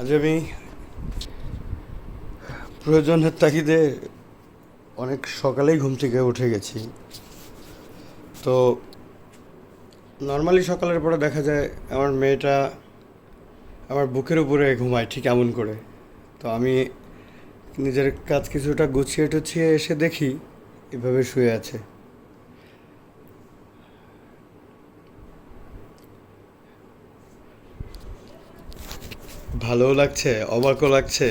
আজ আমি প্রয়োজনের তাগিদে অনেক সকালেই ঘুম থেকে উঠে গেছি। তো নর্মালি সকালের পরে দেখা যায় আমার মেয়েটা আমার বুকের উপরে ঘুমায় ঠিক এমন করে। তো আমি নিজের কাজ কিছুটা গুছিয়ে টুছিয়ে এসে দেখি এভাবে শুয়ে আছে। ভালোও লাগছে, অবাকও লাগছে,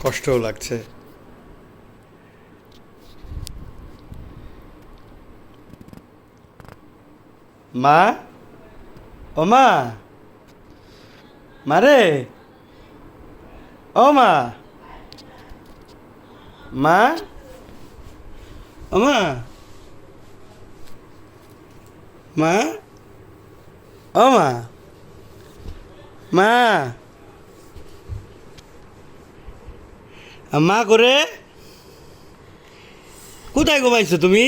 কষ্টও লাগছে। মা, ও মা, মারে, ও মা, মা, ও মা, মা, ও মা, মা, মা করে কোথায় ঘুমাইছো তুমি?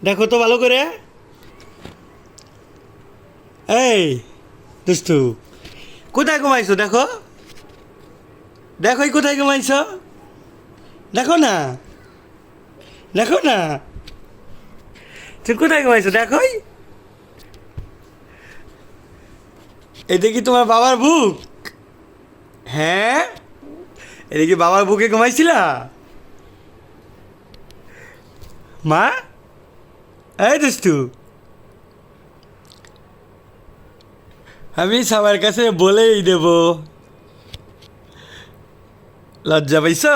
দেখো তো ভালো করে। এই দুষ্টু, কোথায় ঘুমাইছো দেখো, দেখোই কোথায় ঘুমাইছো, দেখো না, দেখো না, তুমি কোথায় ঘুমাইছো দেখোই। এটা কি তোমার বাবার বুক? হ্যাঁ, এটা কি বাবার বুকে ঘুমাইছিলা? মা, এই দুষ্টু, আমি সবার কাছে বলেই দেব। লজ্জা পাইছো?